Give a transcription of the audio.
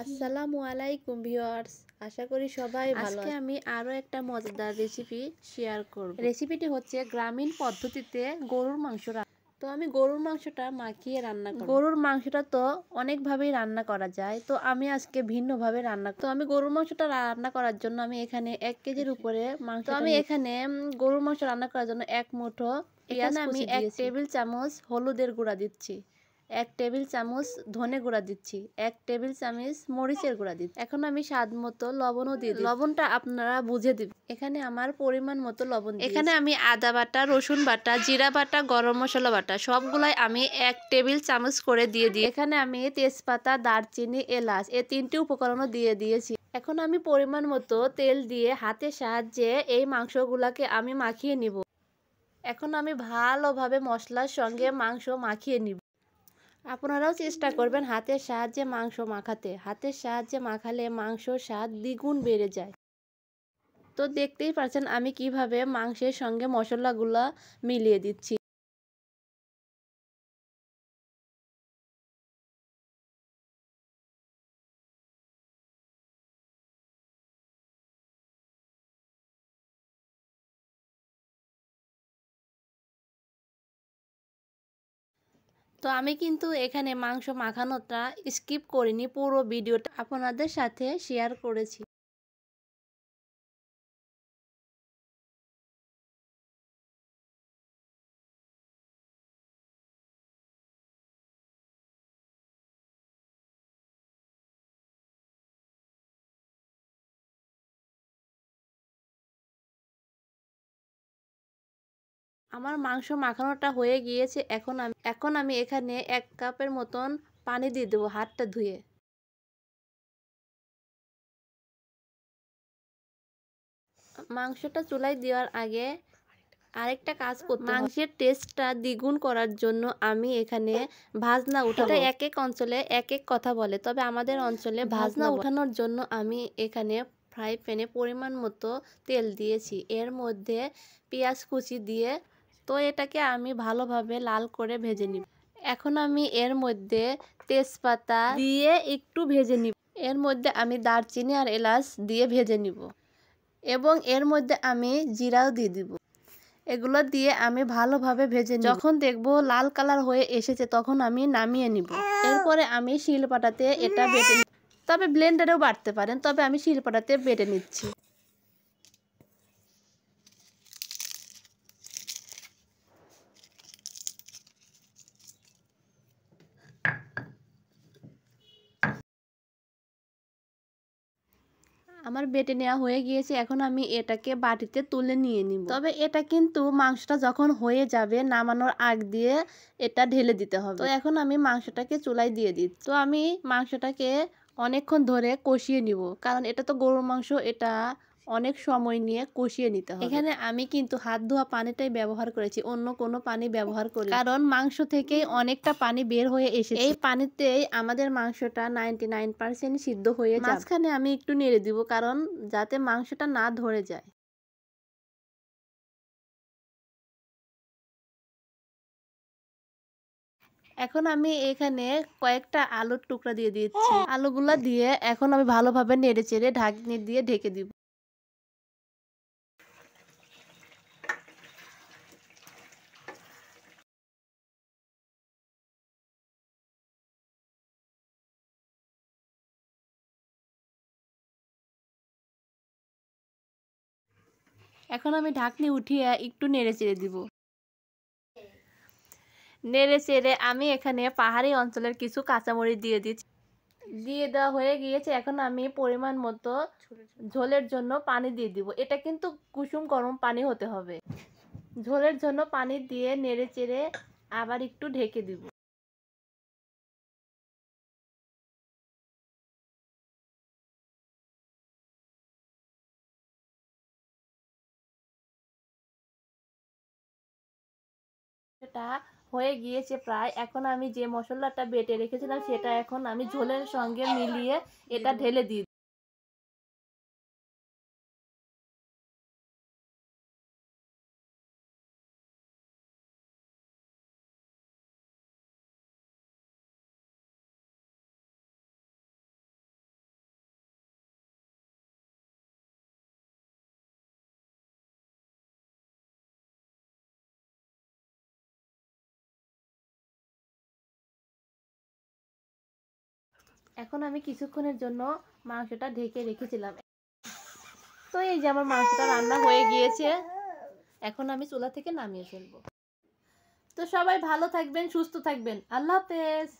আসসালামু আলাইকুম ভিউয়ার্স, আশা করি সবাই ভালো আছেন। আজকে আমি আরো একটা মজাদার রেসিপি শেয়ার করব। রেসিপিটি হচ্ছে গ্রামীণ পদ্ধতিতে গরুর মাংস রান্না। তো আমি গরুর মাংসটা মাখিয়ে রান্না করব। গরুর মাংসটা তো অনেকভাবেই রান্না করা যায়, তো আমি আজকে ভিন্নভাবে তো আমি গরুর মাংসটা রান্না করার জন্য আমি এখানে 1 কেজির উপরে মাংস, তো আমি এখানে গরুর মাংস রান্না করার জন্য 1 মুঠো পেঁয়াজ আমি 1 টেবিল চামচ হলুদের গুঁড়া দিচ্ছি, 1 টেবিল চামচ ধনে গুঁড়া দিচ্ছি, 1 টেবিল চামচ মরিচের গুঁড়া দিচ্ছি। এখন আমি স্বাদ মতো লবণও দিয়ে দিই। লবণটা আপনারা বুঝে দিবেন। এখানে আমার পরিমাণ মতো লবণ দিয়েছি। এখানে আমি আদা বাটা, রসুন বাটা, জিরা বাটা, গরম মশলা বাটা সবগুলাই আমি 1 টেবিল চামচ করে দিয়ে দিই। এখানে আমি তেজপাতা, দারচিনি, এলাচ এই 3টি উপকরণও দিয়ে দিয়েছি। এখন আমি পরিমাণ মতো তেল দিয়ে হাতের সাহায্যে এই মাংসগুলাকে আমি মাখিয়ে নিব। এখন আমি ভালোভাবে মশলার সঙ্গে মাংস মাখিয়ে নিব। আপনারাও চেষ্টা করবেন হাতের সাহায্যে মাংস মাখাতে। হাতের সাহায্যে মাখালে মাংসর স্বাদ দ্বিগুণ বেড়ে যায়। তো দেখতেই পাচ্ছেন আমি কিভাবে মাংসের সঙ্গে মশলাগুলো মিলিয়ে দিচ্ছি। তো আমি কিন্তু এখানে মাংস মাখানোটা স্কিপ করিনি, পুরো ভিডিওটা আপনাদের সাথে শেয়ার করেছি। আমার মাংস মাখানোটা হয়ে গিয়েছে। এখন আমি এখানে 1 কাপের মতন পানি দিয়ে দেবো হাতটা ধুয়ে। মাংসটা চুলায় দেওয়ার আগে আরেকটা কাজ করতে হবে। মাংসের টেস্টটা দ্বিগুণ করার জন্য আমি এখানে ভাজনা উঠাবো। এটা এক এক অঞ্চলে এক এক কথা বলে, তবে আমাদের অঞ্চলে ভাজনা উঠানোর জন্য আমি এখানে ফ্রাই প্যানে পরিমাণ মতো তেল দিয়েছি। এর মধ্যে পেঁয়াজ কুচি দিয়ে তো এটাকে আমি ভালোভাবে লাল করে ভেজে নিব। এখন আমি এর মধ্যে তেজপাতা দিয়ে একটু ভেজে নিব। এর মধ্যে আমি দারচিনি আর এলাচ দিয়ে ভেজে নিব এবং এর মধ্যে আমি জিরাও দিয়ে দিব। এগুলো দিয়ে আমি ভালোভাবে ভেজে নিব। যখন দেখবো লাল কালার হয়ে এসেছে তখন আমি নামিয়ে নিব। এরপরে আমি শিলপাটাতে এটা বেটে নিব, তবে ব্লেন্ডারেও বাটতে পারেন, তবে আমি শিলপাটাতে বেটে নিচ্ছি। আমার বেটে নেওয়া হয়ে গিয়েছে। এখন আমি এটাকে বাটিতে তুলে নিয়ে নিব। তবে এটা কিন্তু মাংসটা যখন হয়ে যাবে নামানোর আগ দিয়ে এটা ঢেলে দিতে হবে। তো এখন আমি মাংসটাকে চুলায় দিয়ে দিই। তো আমি মাংসটাকে অনেকক্ষণ ধরে কষিয়ে নিব, কারণ এটা তো গরুর মাংস, এটা অনেক সময় নিয়ে কষিয়ে নিতে হবে। এখানে আমি কিন্তু হাত ধোয়া পানিটাই ব্যবহার করেছি, অন্য কোনো পানি ব্যবহার করি, কারণ মাংস থেকেই অনেকটা পানি বের হয়ে এসেছে। এই পানিতেই আমাদের মাংসটা 99% সিদ্ধ হয়ে যাবে। মাঝখানে আমি একটু নেড়ে দিব, কারণ যাতে মাংসটা না ধরে যায়। এখন আমি এখানে কয়েকটা আলুর টুকরা দিয়ে দিচ্ছি। আলুগুলা দিয়ে এখন আমি ভালোভাবে নেড়ে চেড়ে ঢাকনি দিয়ে ঢেকে দিব। এখন আমি ঢাকনি উঠিয়ে একটু নেড়ে চেড়ে দিব। নেড়ে চেড়ে আমি এখানে পাহাড়ি অঞ্চলের কিছু কাঁচামরিচ দিয়ে দিচ্ছি। দিয়ে দেওয়া হয়ে গিয়েছে। এখন আমি পরিমাণ মতো ঝোলের জন্য পানি দিয়ে দিব। এটা কিন্তু কুসুম গরম পানি হতে হবে। ঝোলের জন্য পানি দিয়ে নেড়ে চেড়ে আবার একটু ঢেকে দিব। এটা হয়ে গিয়েছে প্রায়। এখন আমি যে মশলাটা বেটে রেখেছিলাম সেটা এখন আমি ঝোলের সঙ্গে মিলিয়ে এটা ঢেলে দিই। এখন আমি কিছুক্ষণের জন্য মাংসটা ঢেকে রেখেছিলাম। তো এই যে আমার মাংসটা রান্না হয়ে গিয়েছে, এখন আমি চুলা থেকে নামিয়ে ফেলবো। তো সবাই ভালো থাকবেন, সুস্থ থাকবেন। আল্লাহ হাফেজ।